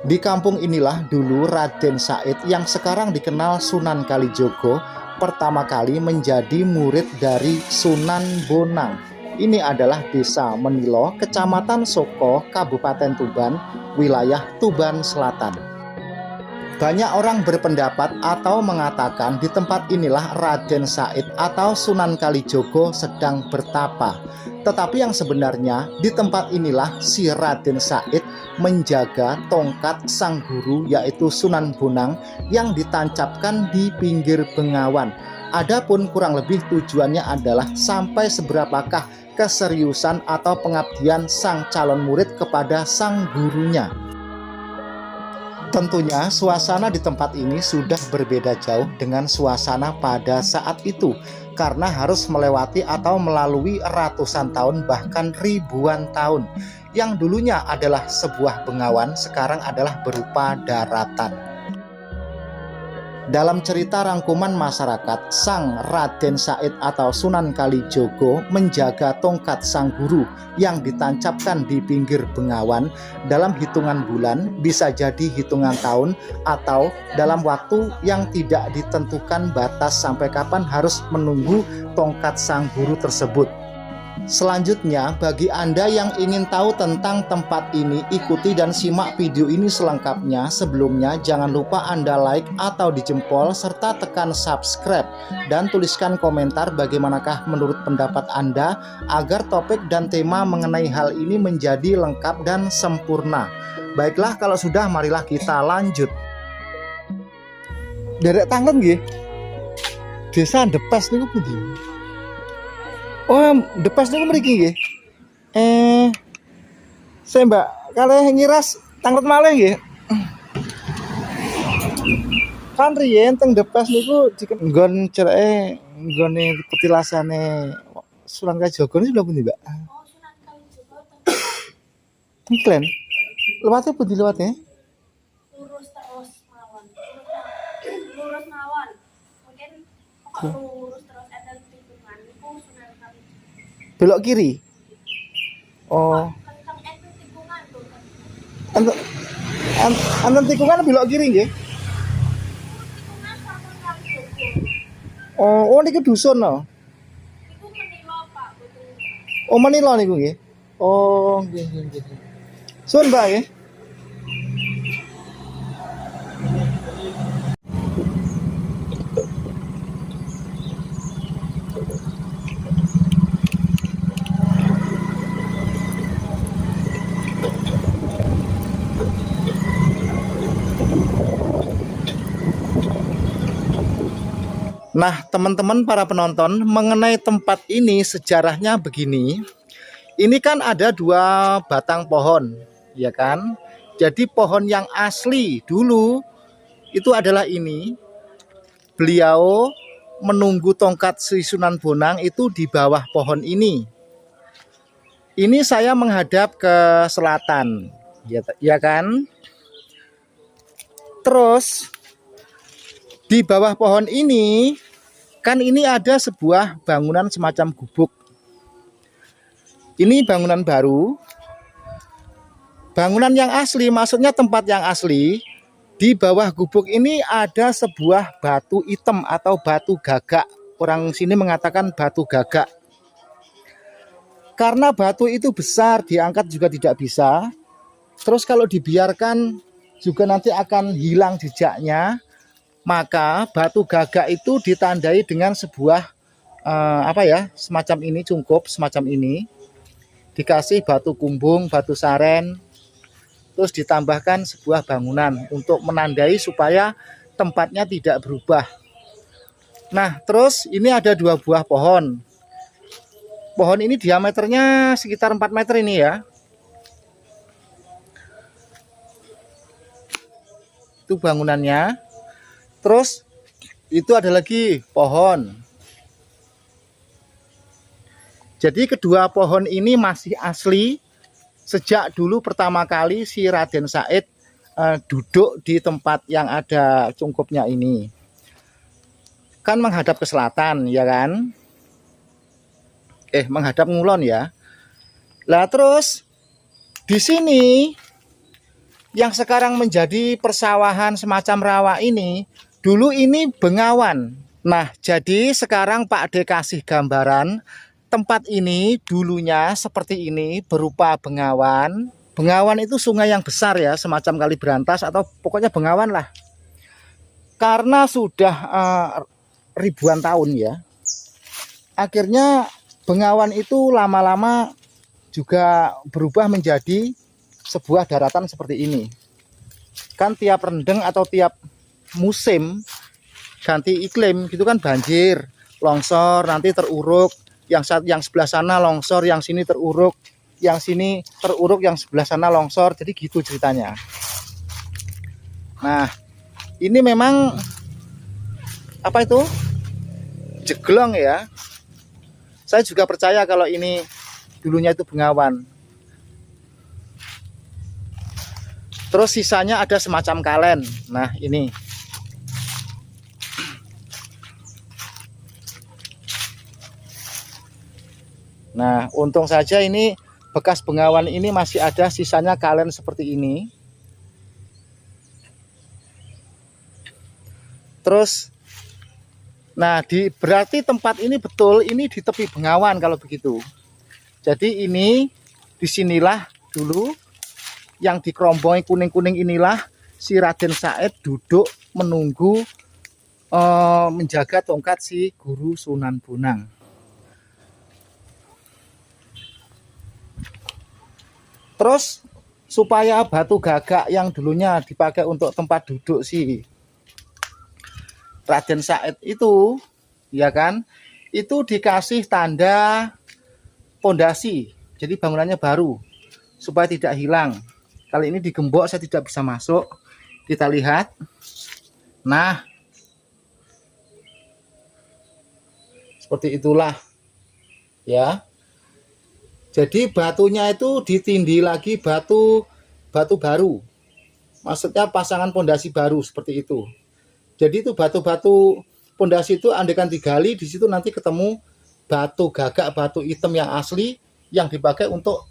Di kampung inilah dulu Raden Said yang sekarang dikenal Sunan Kalijogo pertama kali menjadi murid dari Sunan Bonang. Ini adalah Desa Menilo, Kecamatan Soko, Kabupaten Tuban, wilayah Tuban Selatan. Banyak orang berpendapat atau mengatakan di tempat inilah Raden Said atau Sunan Kalijogo sedang bertapa. Tetapi yang sebenarnya di tempat inilah si Raden Said menjaga tongkat sang guru yaitu Sunan Bonang yang ditancapkan di pinggir Bengawan. Adapun kurang lebih tujuannya adalah sampai seberapakah keseriusan atau pengabdian sang calon murid kepada sang gurunya. Tentunya suasana di tempat ini sudah berbeda jauh dengan suasana pada saat itu karena harus melewati atau melalui ratusan tahun bahkan ribuan tahun. Yang dulunya adalah sebuah bengawan sekarang adalah berupa daratan. Dalam cerita rangkuman masyarakat, sang Raden Said atau Sunan Kalijogo menjaga tongkat sang guru yang ditancapkan di pinggir Bengawan dalam hitungan bulan, bisa jadi hitungan tahun, atau dalam waktu yang tidak ditentukan batas sampai kapan harus menunggu tongkat sang guru tersebut. Selanjutnya, bagi Anda yang ingin tahu tentang tempat ini, ikuti dan simak video ini selengkapnya. Sebelumnya, jangan lupa Anda like atau dijempol, serta tekan subscribe, dan tuliskan komentar bagaimanakah menurut pendapat Anda, agar topik dan tema mengenai hal ini menjadi lengkap dan sempurna. Baiklah, kalau sudah, marilah kita lanjut. Derek tanglet nggih. Desa Depes niku pundi? Oh, Depes niku mriki nggih. Saya Mbak, kalih ngiras tanglet malih nggih. Kan riyen teng Depes niku nggon cereke nggone petilasane Sunan Kalijogo niku lho pundi, Mbak? Oh, Sunan Kalijogo teng Iklan. Lewate pundi lewate? lurus terus mawon. Lurus mawon. Mungkin lurus terus ada tikungan niku Sunan Kalijogo. Belok kiri. Oh. Teng itu tikungan tuh. Anten tikungan belok kiri nggih. Tikungan sama Kalijogo. Oh niku dusun no. Niku menilo Pak, betul. Oh Menilo niku nggih. Oh nggih nggih. Sun Mbak nggih. Nah, teman-teman para penonton, mengenai tempat ini sejarahnya begini. Ini kan ada dua batang pohon, ya kan? Jadi pohon yang asli dulu itu adalah ini. Beliau menunggu tongkat Sri Sunan Bonang itu di bawah pohon ini. Ini saya menghadap ke selatan, ya kan? Terus di bawah pohon ini kan ini ada sebuah bangunan semacam gubuk. Ini bangunan baru. Bangunan yang asli, maksudnya tempat yang asli. Di bawah gubuk ini ada sebuah batu hitam atau batu gagak. Orang sini mengatakan batu gagak. Karena batu itu besar, diangkat juga tidak bisa. Terus kalau dibiarkan juga nanti akan hilang jejaknya. Maka batu gagak itu ditandai dengan sebuah semacam ini, cungkup semacam ini, dikasih batu kumbung, batu saren, terus ditambahkan sebuah bangunan untuk menandai supaya tempatnya tidak berubah. Nah, terus ini ada dua buah pohon. Pohon ini diameternya sekitar 4 meter ini ya. Itu bangunannya. Terus itu ada lagi pohon. Jadi kedua pohon ini masih asli sejak dulu pertama kali si Raden Said duduk di tempat yang ada cungkupnya ini. Kan menghadap ke selatan, ya kan? Menghadap ngulon ya. Lah terus di sini Yang sekarang menjadi persawahan semacam rawa ini, dulu ini bengawan. Nah, jadi sekarang Pak De kasih gambaran tempat ini dulunya seperti ini, berupa bengawan. Bengawan itu sungai yang besar ya, semacam Kali Berantas atau pokoknya bengawan lah. Karena sudah ribuan tahun ya, akhirnya bengawan itu lama-lama juga berubah menjadi sebuah daratan seperti ini. Kan tiap rendeng atau tiap musim ganti iklim gitu kan, banjir, longsor, nanti teruruk, yang sebelah sana longsor, yang sini teruruk, yang sini teruruk, yang sebelah sana longsor. Jadi gitu ceritanya. Nah, ini memang apa itu? Jeglong ya. Saya juga percaya kalau ini dulunya itu bengawan. Terus sisanya ada semacam kalen. Nah, ini. Nah, untung saja ini bekas bengawan ini masih ada sisanya kalen seperti ini. Terus, nah berarti tempat ini betul ini di tepi bengawan kalau begitu. Jadi ini disinilah dulu yang dikerombongi kuning-kuning inilah si Raden Said duduk menunggu menjaga tongkat si Guru Sunan Bonang. Terus supaya batu gagak yang dulunya dipakai untuk tempat duduk si Raden Said itu, ya kan, itu dikasih tanda pondasi. Jadi bangunannya baru supaya tidak hilang. Kali ini digembok, saya tidak bisa masuk. Kita lihat. Nah, seperti itulah, ya. Jadi batunya itu ditindih lagi batu baru. Maksudnya pasangan pondasi baru seperti itu. Jadi itu batu-batu pondasi itu andaikan digali di situ nanti ketemu batu gagak, batu hitam yang asli yang dipakai untuk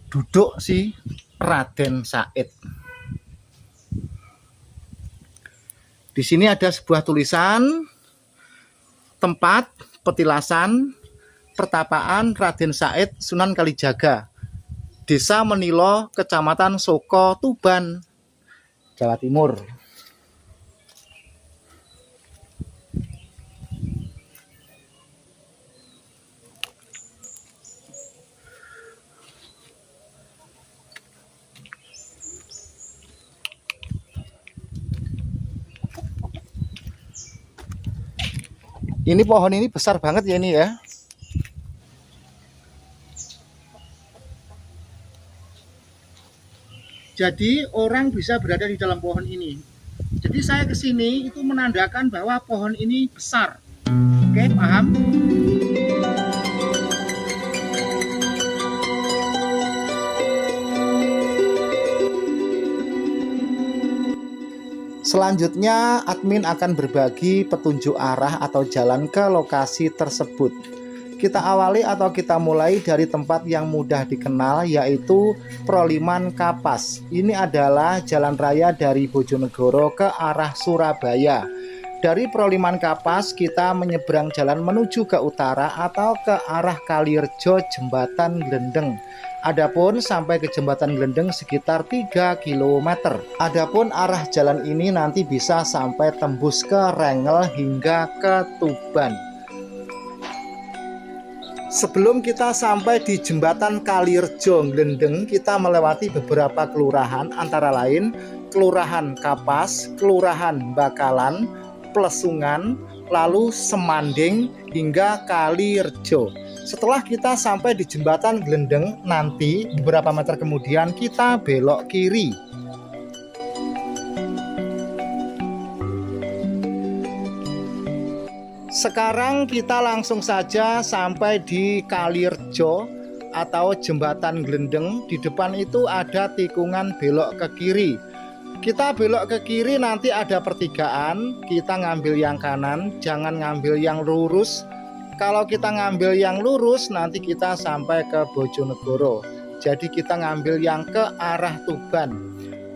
duduk si Raden Said. Di sini ada sebuah tulisan tempat petilasan pertapaan Raden Said Sunan Kalijaga, Desa Menilo, Kecamatan Soko, Tuban, Jawa Timur. Ini pohon ini besar banget ya ini ya. Jadi orang bisa berada di dalam pohon ini. Jadi saya kesini itu menandakan bahwa pohon ini besar. Oke, paham? Selanjutnya, admin akan berbagi petunjuk arah atau jalan ke lokasi tersebut. Kita awali atau kita mulai dari tempat yang mudah dikenal, yaitu Proliman Kapas. Ini adalah jalan raya dari Bojonegoro ke arah Surabaya. Dari Proliman Kapas, kita menyeberang jalan menuju ke utara atau ke arah Kalirejo Jembatan Glendeng. Adapun sampai ke Jembatan Glendeng sekitar 3 km. Adapun arah jalan ini nanti bisa sampai tembus ke Rengel hingga ke Tuban. Sebelum kita sampai di Jembatan Kalirejo Glendeng, kita melewati beberapa kelurahan, antara lain Kelurahan Kapas, Kelurahan Bakalan, Plesungan, lalu Semanding hingga Kalirejo. Setelah kita sampai di Jembatan Glendeng, nanti beberapa meter kemudian kita belok kiri. Sekarang kita langsung saja sampai di Kalirejo atau Jembatan Glendeng. Di depan itu ada tikungan belok ke kiri. Kita belok ke kiri, nanti ada pertigaan. Kita ngambil yang kanan, jangan ngambil yang lurus. Kalau kita ngambil yang lurus, nanti kita sampai ke Bojonegoro. Jadi kita ngambil yang ke arah Tuban.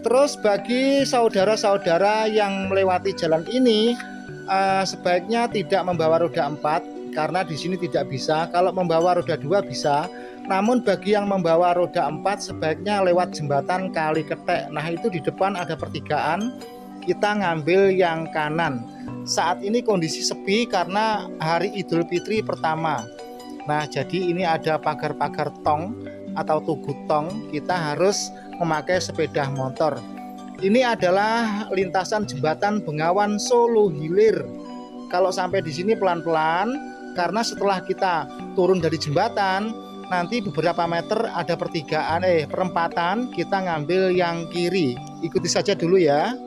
Terus bagi saudara-saudara yang melewati jalan ini, sebaiknya tidak membawa roda 4 karena di sini tidak bisa. Kalau membawa roda 2 bisa. Namun bagi yang membawa roda 4 sebaiknya lewat jembatan Kali Ketek. Nah, itu di depan ada pertigaan. Kita ngambil yang kanan. Saat ini kondisi sepi karena hari Idul Fitri pertama. Nah, jadi ini ada pagar-pagar tong atau tugu tong. Kita harus memakai sepeda motor. Ini adalah lintasan jembatan Bengawan Solo Hilir. Kalau sampai di sini pelan-pelan, karena setelah kita turun dari jembatan, nanti beberapa meter ada perempatan, kita ngambil yang kiri. Ikuti saja dulu ya.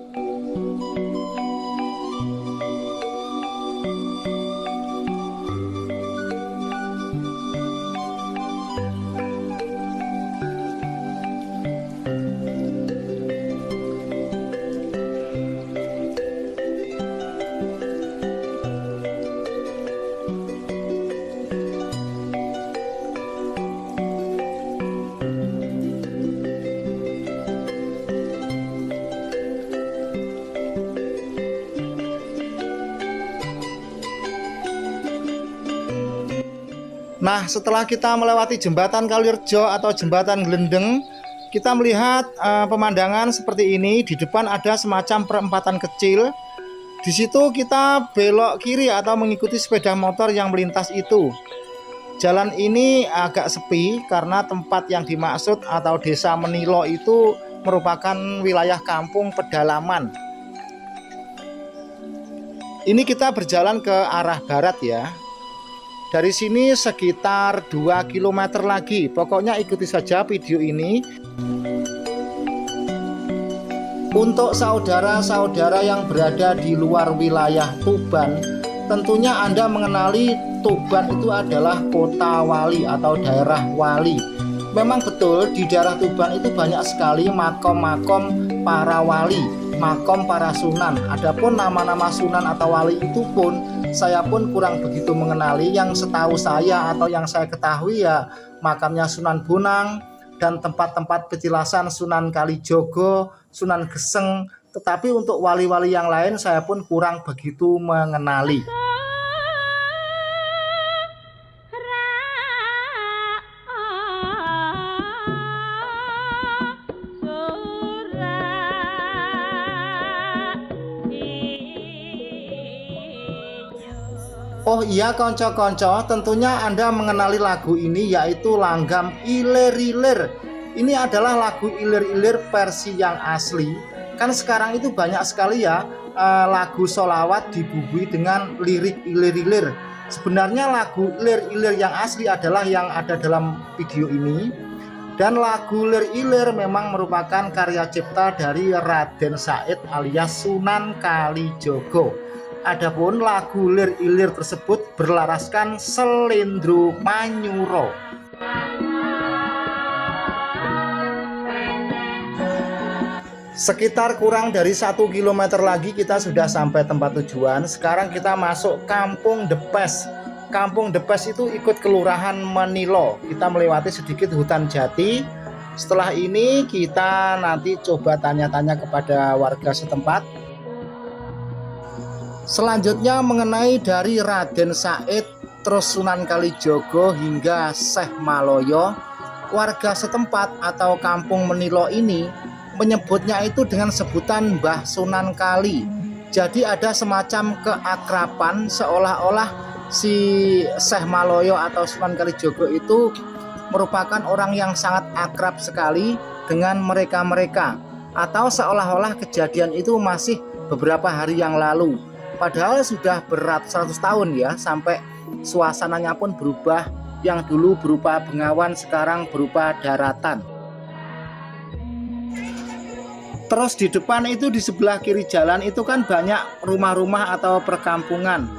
Nah, setelah kita melewati jembatan Kalirejo atau jembatan Glendeng, kita melihat pemandangan seperti ini. Di depan ada semacam perempatan kecil. Di situ kita belok kiri atau mengikuti sepeda motor yang melintas itu. Jalan ini agak sepi karena tempat yang dimaksud atau desa Menilo itu merupakan wilayah kampung pedalaman. Ini kita berjalan ke arah barat ya. Dari sini sekitar 2 km lagi. Pokoknya ikuti saja video ini. Untuk saudara-saudara yang berada di luar wilayah Tuban, tentunya Anda mengenali Tuban itu adalah kota wali atau daerah wali. Memang betul di daerah Tuban itu banyak sekali makom-makom para wali, makom para sunan. Adapun nama-nama sunan atau wali itu pun saya pun kurang begitu mengenali. Yang setahu saya atau yang saya ketahui ya makamnya Sunan Bonang dan tempat-tempat petilasan Sunan Kalijogo, Sunan Geseng. Tetapi untuk wali-wali yang lain saya pun kurang begitu mengenali. Oh iya konco-konco, tentunya Anda mengenali lagu ini yaitu Langgam Ilir-Ilir. Ini adalah lagu Ilir-Ilir versi yang asli. Kan sekarang itu banyak sekali ya lagu sholawat dibumbui dengan lirik Ilir-Ilir. Sebenarnya lagu Ilir-Ilir yang asli adalah yang ada dalam video ini. Dan lagu Ilir-Ilir memang merupakan karya cipta dari Raden Said alias Sunan Kalijogo. Adapun lagu Ilir-Ilir tersebut berlaraskan Selendro Manyuro. Sekitar kurang dari 1 km lagi kita sudah sampai tempat tujuan. Sekarang kita masuk Kampung Depes. Kampung Depes itu ikut Kelurahan Menilo. Kita melewati sedikit hutan jati. Setelah ini kita nanti coba tanya-tanya kepada warga setempat. Selanjutnya mengenai dari Raden Said, terus Sunan Kalijogo hingga Syekh Maloyo. Warga setempat atau Kampung Menilo ini menyebutnya itu dengan sebutan Mbah Sunan Kali. Jadi ada semacam keakraban seolah-olah si Syekh Maloyo atau Sunan Kalijogo itu merupakan orang yang sangat akrab sekali dengan mereka-mereka. Atau seolah-olah kejadian itu masih beberapa hari yang lalu. Padahal sudah beratus-ratus tahun ya, sampai suasananya pun berubah. Yang dulu berupa bengawan sekarang berupa daratan. Terus di depan itu di sebelah kiri jalan itu kan banyak rumah-rumah atau perkampungan.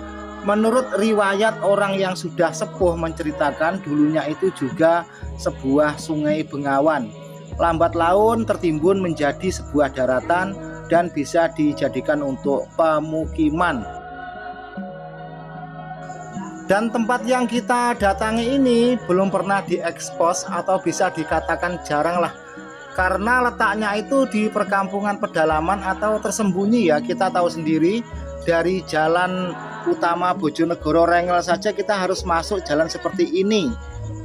Menurut riwayat orang yang sudah sepuh menceritakan dulunya itu juga sebuah sungai Bengawan. Lambat laun tertimbun menjadi sebuah daratan dan bisa dijadikan untuk pemukiman. Dan tempat yang kita datangi ini belum pernah diekspos atau bisa dikatakan jarang lah karena letaknya itu di perkampungan pedalaman atau tersembunyi ya. Kita tahu sendiri dari jalan utama Bojonegoro Rengel saja kita harus masuk jalan seperti ini.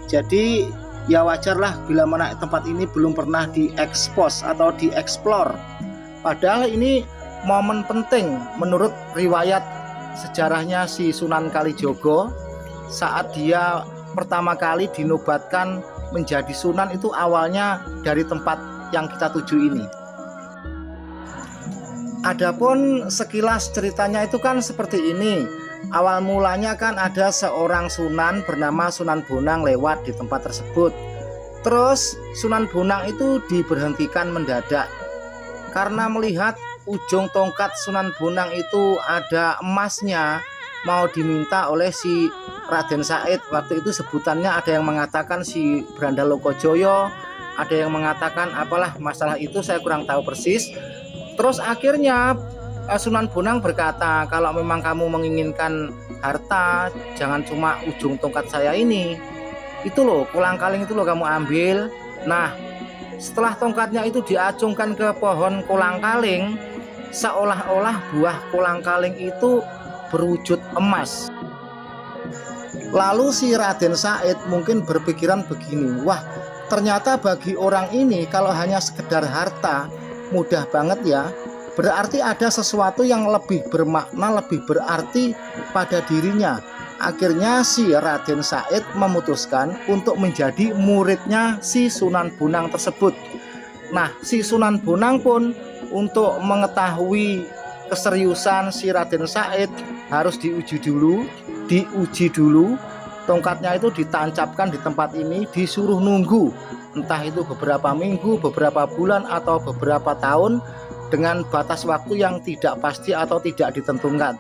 Jadi ya wajarlah bila mana tempat ini belum pernah diekspos atau dieksplor. Padahal ini momen penting menurut riwayat sejarahnya si Sunan Kalijogo saat dia pertama kali dinobatkan menjadi sunan itu awalnya dari tempat yang kita tuju ini. Adapun sekilas ceritanya itu kan seperti ini. Awal mulanya kan ada seorang sunan bernama Sunan Bonang lewat di tempat tersebut. Terus Sunan Bonang itu diberhentikan mendadak karena melihat ujung tongkat Sunan Bonang itu ada emasnya, mau diminta oleh si Raden Said. Waktu itu sebutannya ada yang mengatakan si Brandalokojoyo, ada yang mengatakan apalah masalah itu saya kurang tahu persis. Terus akhirnya Sunan Bonang berkata, kalau memang kamu menginginkan harta, jangan cuma ujung tongkat saya ini, itu loh kolang-kaling itu loh kamu ambil. Nah, setelah tongkatnya itu diacungkan ke pohon kolang-kaling, seolah-olah buah kolang-kaling itu berwujud emas. Lalu si Raden Said mungkin berpikiran begini, wah ternyata bagi orang ini kalau hanya sekedar harta mudah banget ya, berarti ada sesuatu yang lebih bermakna, lebih berarti pada dirinya. Akhirnya si Raden Said memutuskan untuk menjadi muridnya si Sunan Bonang tersebut. Nah, si Sunan Bonang pun untuk mengetahui keseriusan si Raden Said harus diuji dulu. Tongkatnya itu ditancapkan di tempat ini, disuruh nunggu entah itu beberapa minggu, beberapa bulan atau beberapa tahun dengan batas waktu yang tidak pasti atau tidak ditentukan.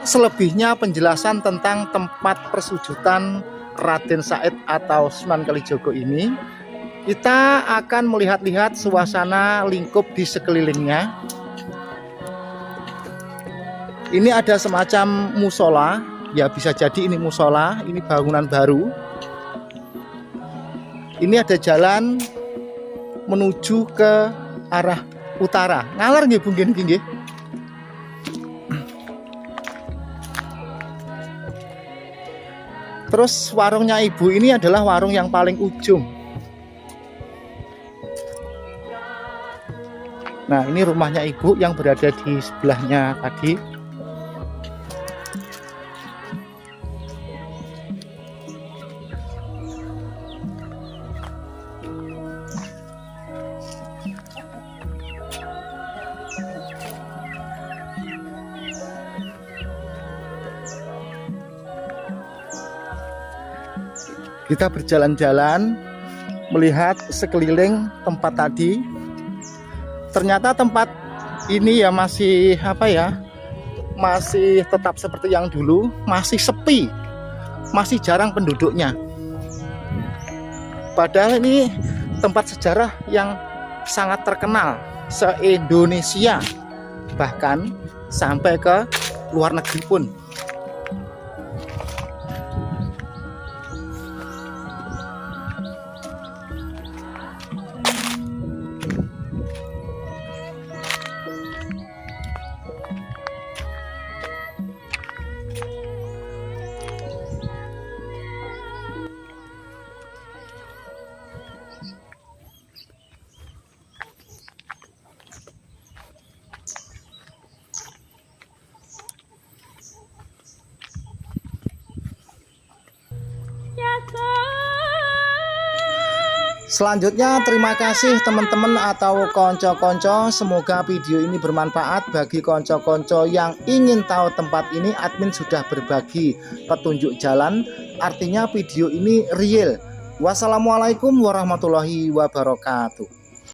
Selebihnya penjelasan tentang tempat persujudan Raden Said atau Sunan Kalijogo ini, kita akan melihat-lihat suasana lingkup di sekelilingnya. Ini ada semacam musola, ya bisa jadi ini musola, ini bangunan baru. Ini ada jalan menuju ke arah utara. Ngalar nggih Bu nggih. Terus warungnya ibu ini adalah warung yang paling ujung. Nah, ini rumahnya ibu yang berada di sebelahnya tadi. Kita berjalan-jalan melihat sekeliling tempat tadi. Ternyata tempat ini ya masih masih tetap seperti yang dulu, masih sepi, masih jarang penduduknya. Padahal ini tempat sejarah yang sangat terkenal se-Indonesia, bahkan sampai ke luar negeri pun. Selanjutnya terima kasih teman-teman atau konco-konco. Semoga video ini bermanfaat bagi konco-konco yang ingin tahu tempat ini. Admin sudah berbagi petunjuk jalan, artinya video ini real. Wassalamualaikum warahmatullahi wabarakatuh.